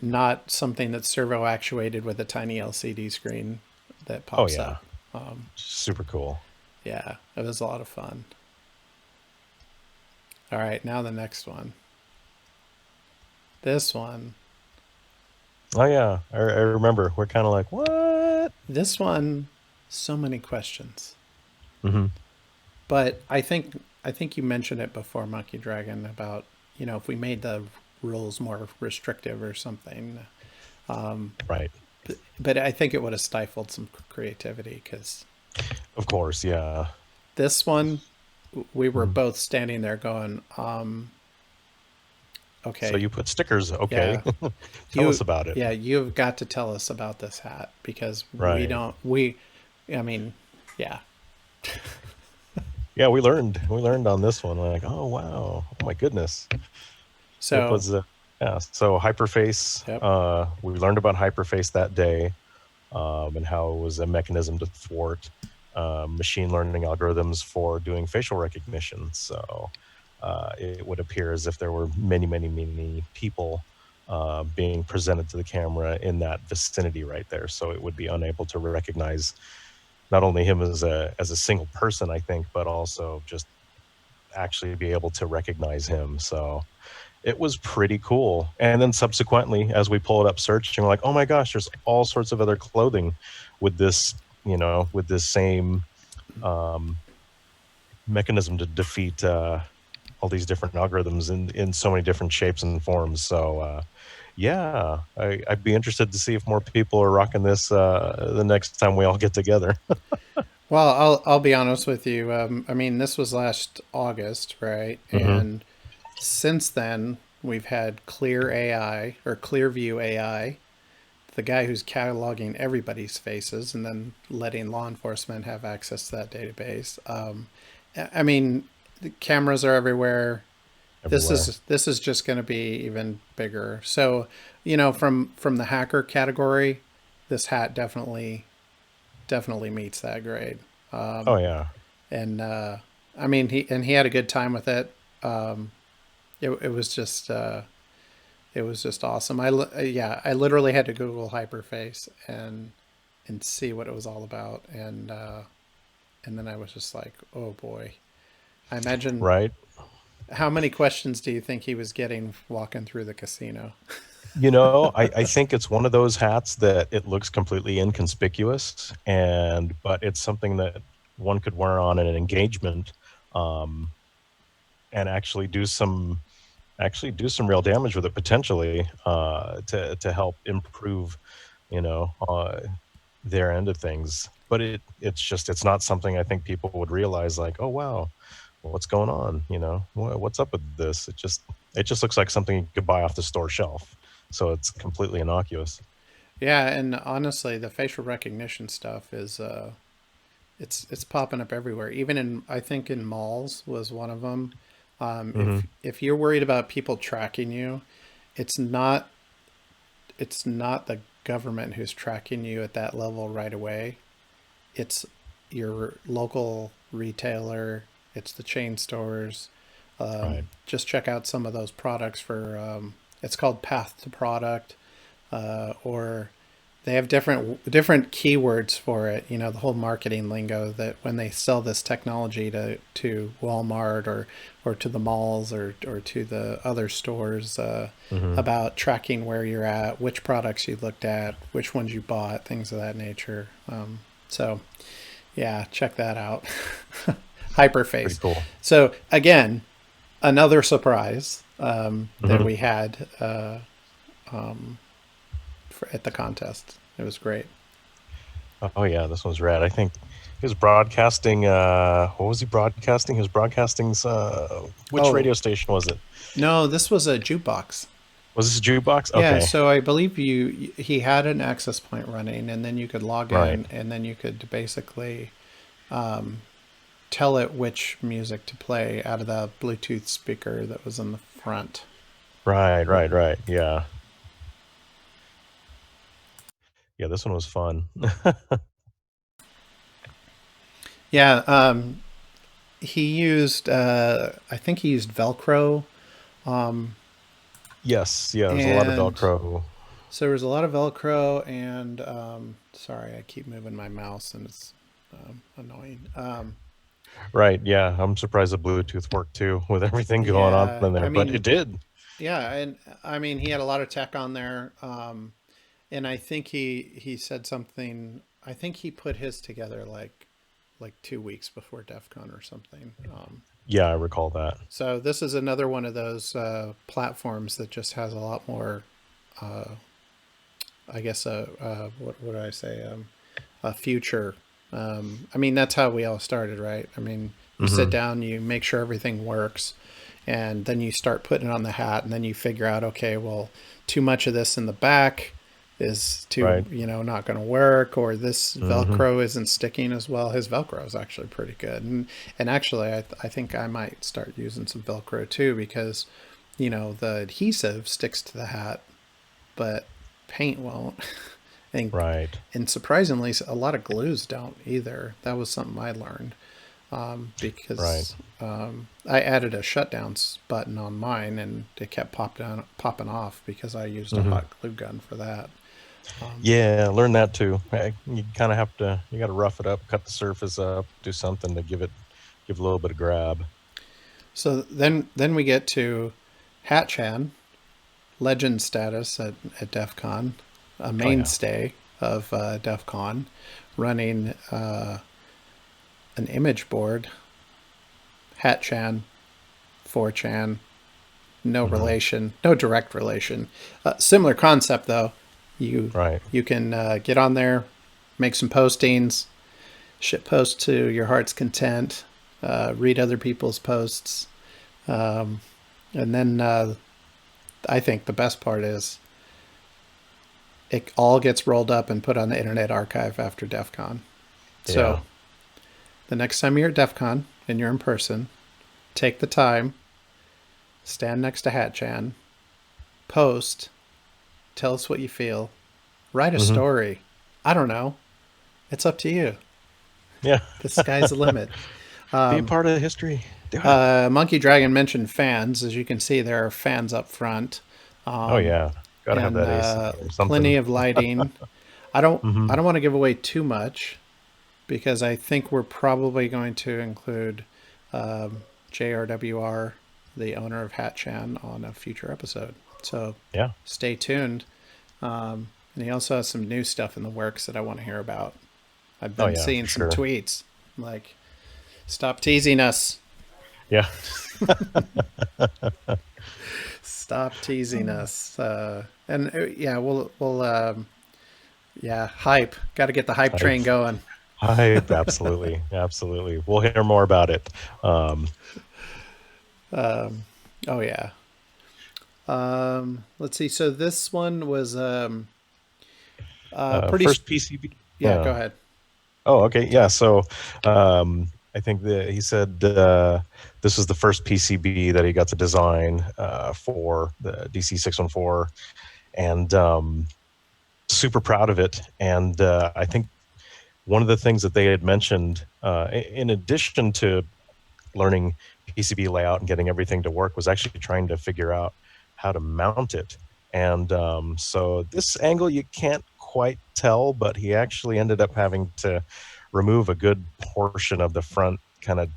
not something that's servo actuated with a tiny LCD screen that Oh pops yeah, up. super cool. Yeah, it was a lot of fun. All right, now the next one. This one, Oh yeah, I remember. We're kind of like, what? this one, so many questions. Hmm. But I think you mentioned it before, Monkey Dragon, about if we made the rules more restrictive or something. Right. But I think it would have stifled some creativity because Of course. Yeah. this one, we were Mhm. both standing there going, So okay, you put stickers. Okay. yeah, Tell us you, about it. yeah, you've got to tell us about this hat because we Right. don't, I mean, yeah. Yeah, we learned on this one. Like, oh wow, oh my goodness, it So, was yeah. So hyperface, yep. we learned about hyperface that day, and how it was a mechanism to thwart machine learning algorithms for doing facial recognition. So it would appear as if there were many people being presented to the camera in that vicinity right there. So it would be unable to recognize not only him as a single person, I think, but also just actually be able to recognize him. So it was pretty cool. And then subsequently, as we pull it up searching, we're like, oh my gosh, there's all sorts of other clothing with this, with this same um, mechanism to defeat all these different algorithms in so many different shapes and forms. So yeah, I'd be interested to see if more people are rocking this the next time we all get together. Well, I'll be honest with you. I mean, this was last August, right? Hmm. And since then, we've had Clear AI or Clearview AI, the guy who's cataloging everybody's faces and then letting law enforcement have access to that database. I mean, the cameras are everywhere. This Everywhere. is this is just going to be even bigger. So, from the hacker category, this hat definitely meets that grade. Oh yeah. And I mean, he had a good time with it. It was just awesome. Yeah, I literally had to Google hyperface and see what it was all about, and then I was just like, oh boy. I imagine, Right. how many questions do you think he was getting walking through the casino? I think it's one of those hats that it looks completely inconspicuous, but it's something that one could wear on in an engagement, um, and actually do some real damage with it potentially, to help improve, you know, uh, their end of things. But it's not something I think people would realize, like, oh wow, what's going on? What's up with this? It just looks like something you could buy off the store shelf. So it's completely innocuous. Yeah, and honestly, the facial recognition stuff is it's popping up everywhere. Even I think in malls was one of them. Hmm. If you're worried about people tracking you, it's not it's not the government who's tracking you at that level right away. It's your local retailer. It's the chain stores. Right. Just check out some of those products for. It's called Path to Product, or they have different keywords for it. You know, the whole marketing lingo that when they sell this technology to Walmart or to the malls or to the other stores, Hmm. about tracking where you're at, which products you looked at, which ones you bought, things of that nature. So yeah, check that out. Pretty Hyperface. cool. So again, another surprise that Hmm. we had at the contest. It was great. Oh yeah, this one's rad. I think he was broadcasting. What was he broadcasting? He was broadcasting. Which Oh radio station was it? no, this was a jukebox. Was this a jukebox? Yeah, Okay. so I believe he had an access point running, and then you could log Right. in, and then you could basically tell it which music to play out of the Bluetooth speaker that was in the front. Right. Right. Right. Yeah. Yeah. This one was fun. Yeah, he used I think he used Velcro, Yes. Yeah. There's a lot of and Velcro. so there was a lot of Velcro, and sorry, I keep moving my mouse and it's annoying. Right. Yeah. I'm surprised the Bluetooth worked too with everything going on Yeah, in I there, but it mean, did. yeah, and I mean he had a lot of tech on there, and I think he said something. I think he put his together like 2 weeks before DEF CON or something. Yeah, I recall that. So this is another one of those platforms that just has a lot more, I guess, what would I say, a future. I mean, that's how we all started, right? I mean, you sit Hmm. down, you make sure everything works, and then you start putting it on the hat, and then you figure out, okay, well, too much of this in the back is too, Right. not going to work, or this Hmm. Velcro isn't sticking as well. His Velcro is actually pretty good, and actually, I think I might start using some Velcro too because, the adhesive sticks to the hat, but paint won't. and Right. and surprisingly, a lot of glues don't either. That was something I learned, Right. because I added a shutdown button on mine, and it kept popping off because I used a Hmm. hot glue gun for that. Yeah, learn that too. You kind of have to. You got to rough it up, cut the surface up, do something to give a little bit of grab. So then we get to Hatchan, legend status at DEF CON, a Oh yeah. mainstay of DEF CON, running an image board, Hatchan, 4chan, no Hmm. relation, no direct relation. Similar concept though. You Right. you can get on there, make some postings, ship posts to your heart's content, read other people's posts, and then I think the best part is it all gets rolled up and put on the Internet Archive after DEF CON. Yeah. So the next time you're at DEF CON and you're in person, take the time, stand next to Hatchan, post, tell us what you feel, write a Hmm. story. I don't know. It's up to you. Yeah. The sky's the limit. Be a part of history. Do it. Monkey Dragon mentioned fans. As you can see, there are fans up front, Oh yeah. Got to have and that AC or plenty something. of lighting. I don't I Hmm. don't want to give away too much because I think we're probably going to include JRWR, the owner of Hatchan, on a future episode. So Yeah. stay tuned. And he also has some new stuff in the works that I want to hear about. I've Oh been yeah, seeing for some sure. tweets like, "Stop teasing us! Yeah. Stop teasing us!" And yeah, yeah, hype. Got to get the hype Hype. train going. Hype. Absolutely. Absolutely. We'll hear more about it. Oh yeah. Let's see. So this one was pretty. First PCB. Yeah, go ahead. Oh, okay. Yeah. So, I think that he said this was the first PCB that he got to design for the DC614, and super proud of it. And I think one of the things that they had mentioned, in addition to learning PCB layout and getting everything to work was actually trying to figure out how to mount it. And so this angle you can't quite tell, but he actually ended up having to remove a good portion of the front kind of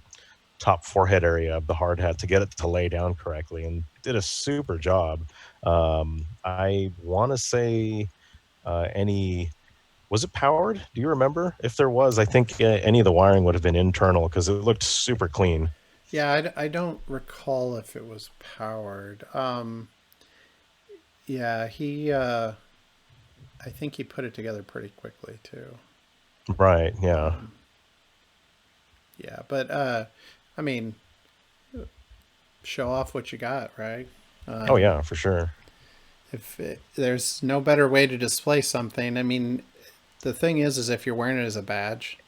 top forehead area of the hard hat to get it to lay down correctly, and did a super job. I want to say any was it powered? Do you remember? If there was, I think any of the wiring would have been internal because it looked super clean. Yeah, I don't recall if it was powered. Yeah, I think he put it together pretty quickly too. Right. Yeah. Um, yeah, but I mean, show off what you got, right? Oh Um, yeah, for sure. there's no better way to display something. I mean, the thing is if you're wearing it as a badge,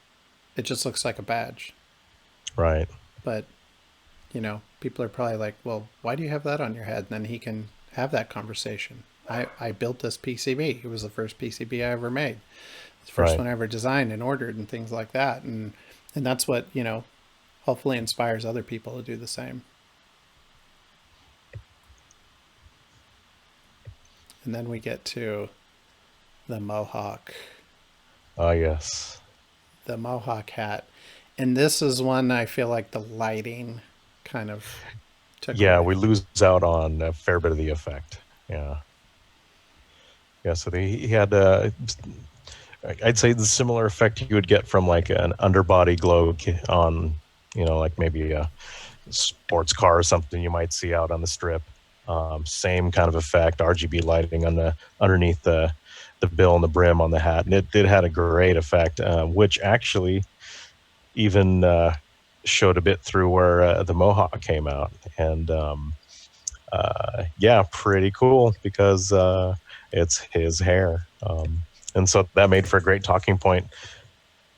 it just looks like a badge. Right. But people are probably like, well, why do you have that on your head? And then he can have that conversation. I built this PCB. It was the first PCB I ever made. It's the first Right. one I ever designed and ordered and things like that. And that's what, hopefully inspires other people to do the same. And then we get to the Mohawk, Ah, yes. the Mohawk hat. And this is one I feel like the lighting kind of took Yeah, away. we lose out on a fair bit of the effect. Yeah. Yeah. So he had I'd say the similar effect you would get from like an underbody glow on, like maybe a sports car or something you might see out on the strip. Same kind of effect, RGB lighting on the underneath the bill and the brim on the hat, and it had a great effect, which actually even showed a bit through where the Mohawk came out, and yeah, pretty cool because it's his hair, and so that made for a great talking point.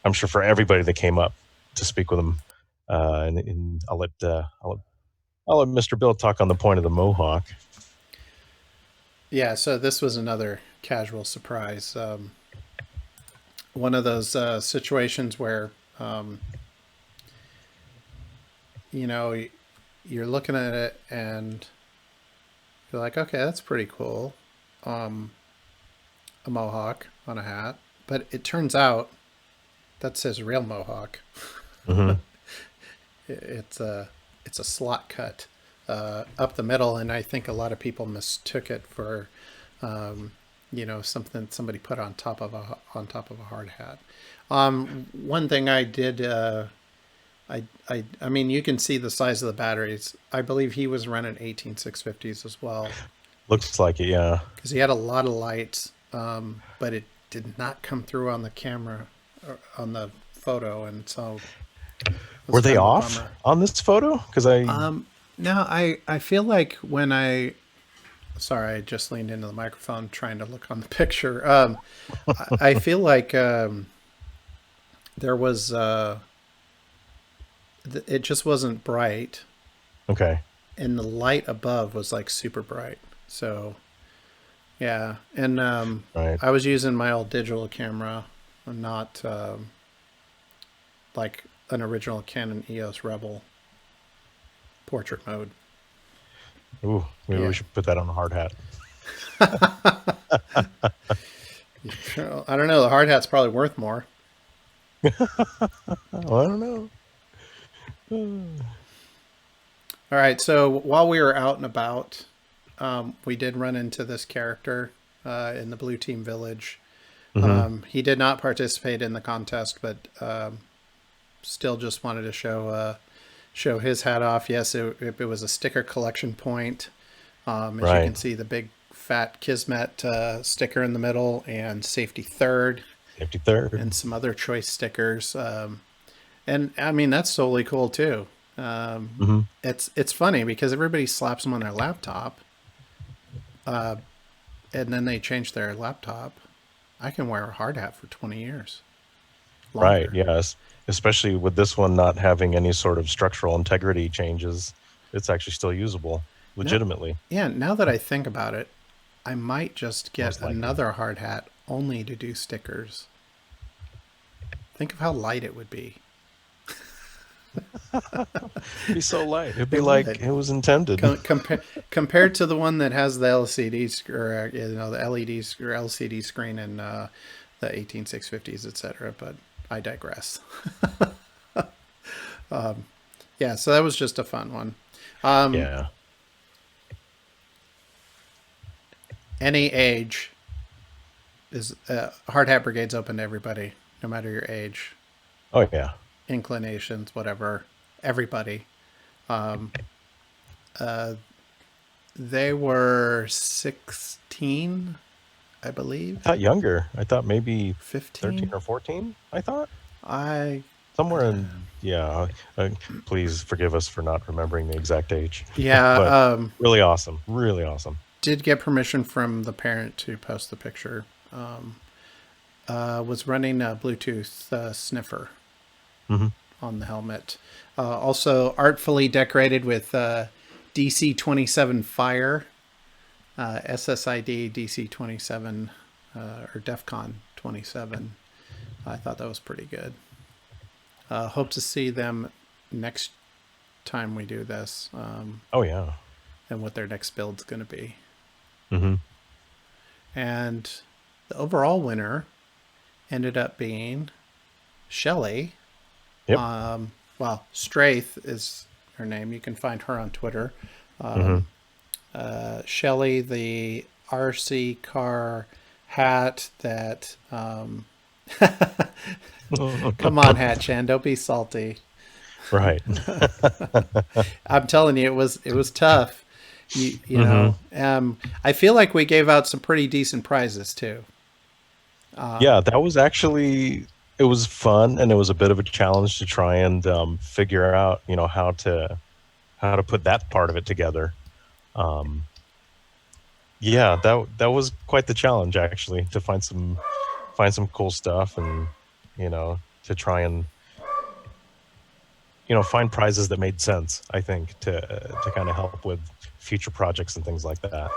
I'm sure for everybody that came up to speak with him, and I'll let Mr. Bill talk on the point of the Mohawk. Yeah, so this was another casual surprise. One of those situations where, um, you know, you're looking at it and you're like, okay, that's pretty cool. Um, a mohawk on a hat. But it turns out that's his real mohawk. Hmm. It's a slot cut up the middle, and I think a lot of people mistook it for um, something somebody put on top of a hard hat. One thing I did, I mean, you can see the size of the batteries. I believe he was running 18650s as well Looks like it, yeah. because he had a lot of lights, but it did not come through on the camera or on the photo, and so it was Were they kind of a off bummer. on this photo? Because No, I feel like when sorry, I just leaned into the microphone trying to look on the picture. I feel like there was it just wasn't bright, okay, and the light above was like super bright. So yeah, and right. I was using my old digital camera, not like an original Canon EOS Rebel portrait mode. Ooh, maybe we Yeah. should put that on a hard hat. I don't know. The hard hat's probably worth more. Well, I don't know. All right. So while we were out and about, we did run into this character in the Blue Team Village. Hmm. He did not participate in the contest, but still just wanted to show his hat off. Yes, it was a sticker collection point. As you Right. can see, the big fat Kismet sticker in the middle, and safety third, Safety third. and some other choice stickers. And I mean, that's totally cool too. Hmm. It's funny because everybody slaps them on their laptop, uh, and then they change their laptop. I can wear a hard hat for 20 years Right. longer. Yes. Especially with this one not having any sort of structural integrity changes, it's actually still usable No, legitimately, yeah. Now that I think about it, I might just get most likely. another hard hat only to do stickers. Think of how light it would be. Be so light. It'd be It like would. it was intended. Compared to the one that has the LCD or the LED or LCD screen in the 18650s, etc. But I digress. Yeah, so that was just a fun one. Yeah. Any age is Hard Hat Brigade's open to everybody, no matter your age, Oh yeah. inclinations, whatever. Everybody. They were 16, I I believe. thought younger. I thought maybe 13 15. or 14. I thought I somewhere in yeah. Please forgive us for not remembering the exact age, Yeah, but really awesome. Really awesome. did get permission from the parent to post the picture. Was running a Bluetooth sniffer Hmm. on the helmet. Also artfully decorated with DC-27 Fire, SSID DC-27, or DefCon 27. I thought that was pretty good. Hope to see them next time we do this, Oh yeah. and what their next build's going to be. Hmm. And the overall winner ended up being Shelly. Yep. Well, Straith is her name. You can find her on Twitter. Hmm. Shelly, the RC car hat that. Come on, Hatchan, don't be salty. Right. I'm telling you, it was tough. You Hmm. know, I feel like we gave out some pretty decent prizes too. Yeah, that was actually it was fun and it was a bit of a challenge to try and figure out, how to put that part of it together. Um, yeah, that was quite the challenge actually to find some cool stuff and to try and find prizes that made sense. I think to kind of help with future projects and things like that.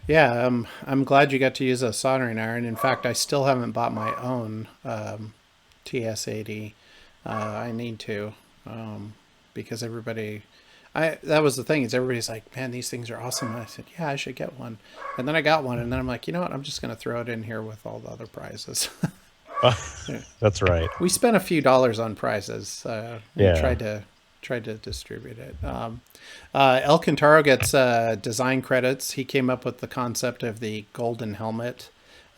Yeah, I'm glad you got to use a soldering iron. In fact, I still haven't bought my own TS80. I need to, because that was the thing, is everybody's like, man, these things are awesome. And I said, yeah, I should get one. And then I got one, and then I'm like, you know what? I'm just going to throw it in here with all the other prizes. That's right. We spent a few dollars on prizes, and Yeah. tried to distribute it. El Cantaro gets design credits. He came up with the concept of the golden helmet.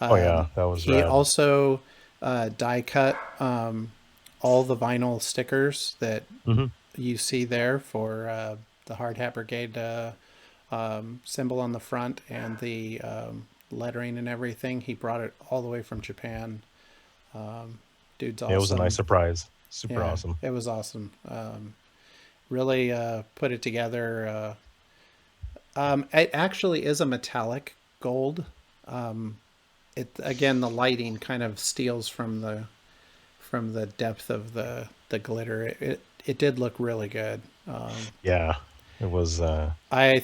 Oh yeah, that was He rad. also die cut all the vinyl stickers that Hmm. you see there for the Hard Hat Brigade symbol on the front, and the lettering and everything. He brought it all the way from Japan. Dude's It was a nice awesome. surprise. Super Yeah, awesome. it was awesome. Really put it together. It actually is a metallic gold. It again, the lighting kind of steals from the depth of the glitter. It did look really good. Yeah, it was. I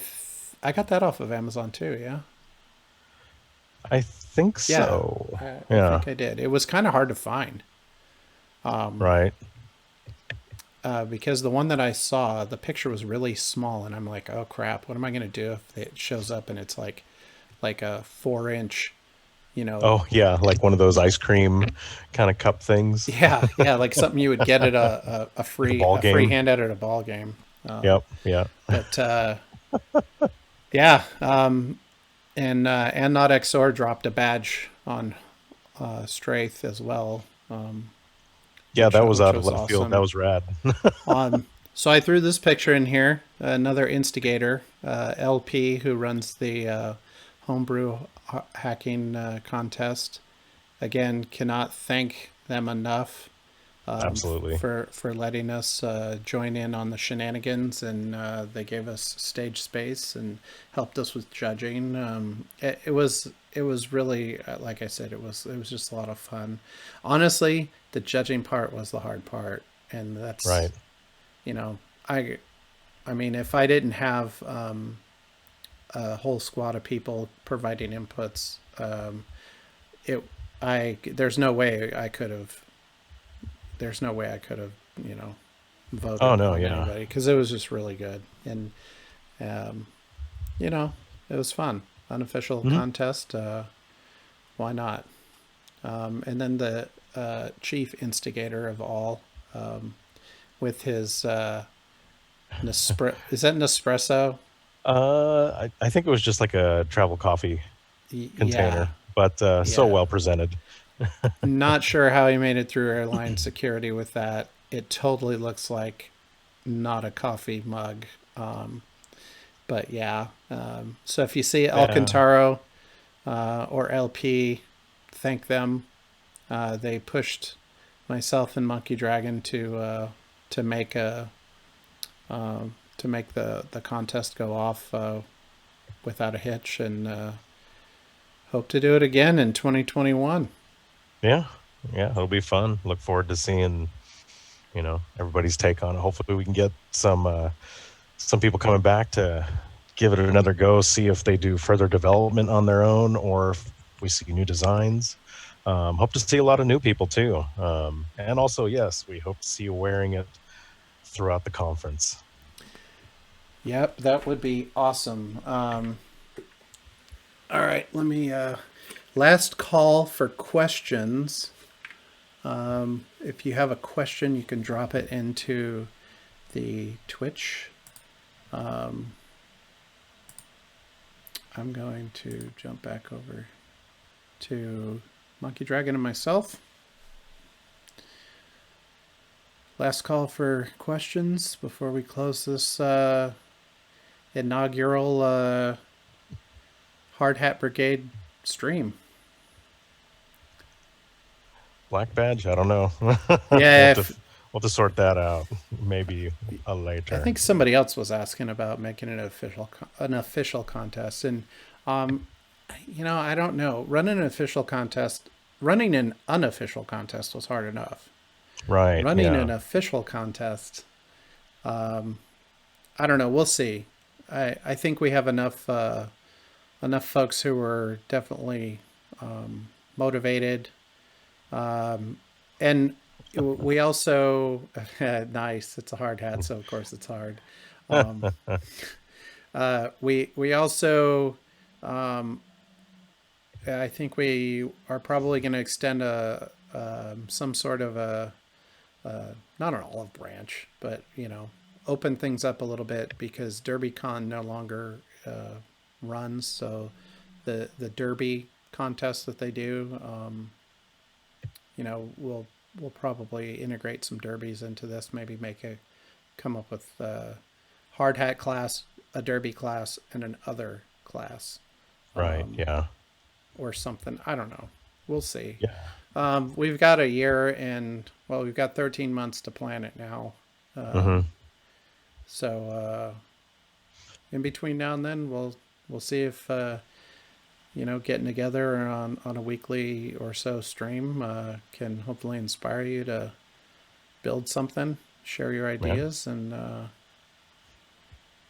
got that off of Amazon too. Yeah, I think yeah. so. I Yeah. think I did. It was kind of hard to find. Right. Because the one that I saw, the picture was really small, and I'm like, oh crap, what am I gonna do if it shows up and it's like a 4 inch, you know? Oh yeah, like one of those ice cream kind of cup things Yeah, yeah, like something you would get at at a ball a free game. handout at a ball game. Yep. Yeah. But yeah, and not XOR dropped a badge on Straith as well, Yeah, that was which out of was left field. That awesome. was rad. So I threw this picture in here. Another instigator, LP, who runs the homebrew hacking contest. Again, cannot thank them enough Absolutely. for letting us join in on the shenanigans, and they gave us stage space and helped us with judging. It was really, like I said, it was just a lot of fun. Honestly, the judging part was the hard part, and that's, Right. you know, I mean, if I didn't have a whole squad of people providing inputs, it I there's no way I could have, you know, voted Oh no, on yeah. anybody because it was just really good. And um, you know, it was fun. Unofficial Hmm. contest. Why not? And then the chief instigator of all, um, with his is that Nespresso? I think it was just like a travel coffee Yeah, container, but so yeah. well presented. Not sure how he made it through airline security with that. It totally looks like not a coffee mug. Um, but yeah. So if you see Yeah. Alcantara or LP, thank them. They pushed myself and Monkey Dragon to make a to make the contest go off without a hitch, and hope to do it again in 2021. Yeah. Yeah. It'll be fun. Look forward to seeing, everybody's take on it. Hopefully we can get some people coming back to give it another go, see if they do further development on their own or if we see new designs. Hope to see a lot of new people too. And also, yes, we hope to see you wearing it throughout the conference. Yep, that would be awesome. All right, let me. Last call for questions. If you have a question, you can drop it into the Twitch. I'm going to jump back over to Monkey Dragon and myself. Last call for questions before we close this inaugural Hard Hat Brigade stream. Black badge? I don't know. we'll Yeah, have to we'll have to sort that out. Maybe I later. think somebody else was asking about making an official contest, and um, I don't know. Running an unofficial contest was hard enough. Right. Running Yeah. an official contest, I don't know. We'll see. I think we have enough folks who are definitely motivated, and we also nice. It's a hard hat, so of course it's hard. We also I think we are probably going to extend a some sort of not an olive branch, but open things up a little bit because DerbyCon no longer runs. So the Derby contest that they do, we'll probably integrate some derbies into this. Maybe come up with a hard hat class, a derby class, and an other class, Right. Yeah. or something. I don't know. We'll see. Yeah. We've got a year and we've got 13 months to plan it now. Hmm. So in between now and then, we'll see if getting together on a weekly or so stream can hopefully inspire you to build something, share your Yeah. ideas, and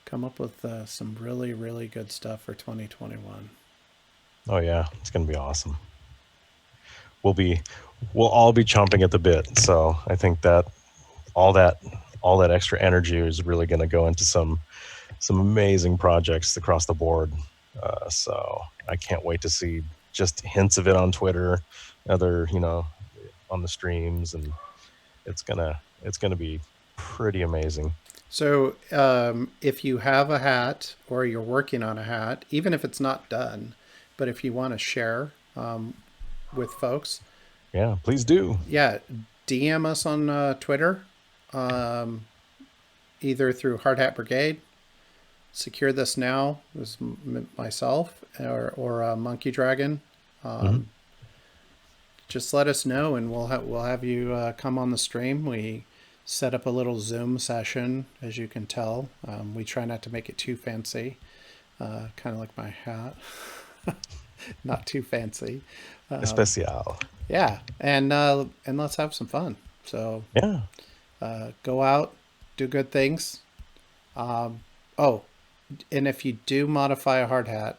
come up with some really really good stuff for 2021. Oh yeah. It's gonna be awesome. We'll be we'll all be chomping at the bit. So I think that all that all that extra energy is really going to go into some amazing projects across the board. So I can't wait to see just hints of it on Twitter, other on the streams, and it's gonna be pretty amazing. So, if you have a hat or you're working on a hat, even if it's not done, but if you want to share with folks, Yeah, please do. yeah, DM us on Twitter, um, either through Hard Hat Brigade, Secure This Now, was myself, or Monkey Dragon. Hmm. Just let us know, and we'll have you come on the stream. We set up a little Zoom session, as you can tell. We try not to make it too fancy, kind of like my hat, not too fancy. Especial. Yeah, and let's have some fun. So Yeah. go out, do good things. Oh, and if you do modify a hard hat,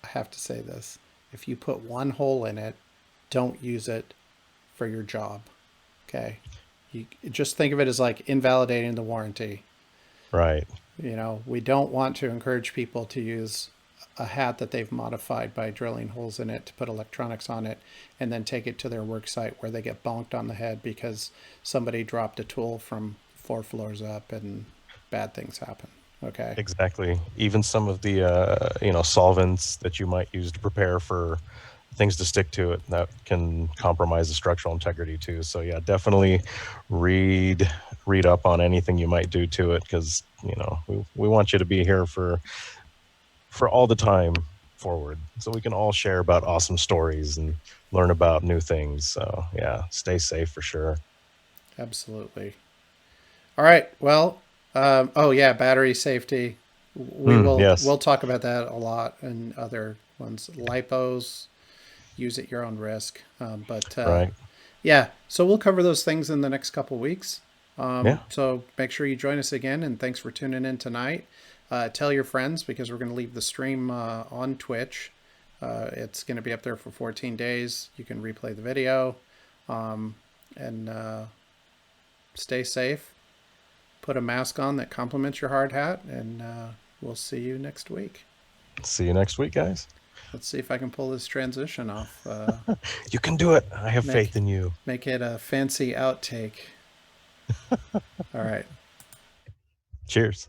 I have to say this: if you put one hole in it, don't use it for your job. Okay. You just think of it as like invalidating the warranty. Right. We don't want to encourage people to use a hat that they've modified by drilling holes in it to put electronics on it and then take it to their work site where they get bonked on the head because somebody dropped a tool from 4 floors up and bad things happen. Okay. Exactly. Even some of the solvents that you might use to prepare for things to stick to it that can compromise the structural integrity too. So yeah, definitely read up on anything you might do to it, because we want you to be here for all the time forward, so we can all share about awesome stories and learn about new things. So yeah, stay safe for sure. Absolutely. All right. Well, oh yeah, battery safety. Yes. We'll talk about that a lot and other ones. Lipos, use at your own risk. But Right. yeah, so we'll cover those things in the next couple weeks. Yeah. So make sure you join us again, and thanks for tuning in tonight. Tell your friends, because we're going to leave the stream on Twitch. It's going to be up there for 14 days. You can replay the video, and stay safe. Put a mask on that complements your hard hat, and we'll see you next week. See you next week, guys. Let's see if I can pull this transition off. You can do it. I have Make faith in you. make it a fancy outtake. All right. Cheers.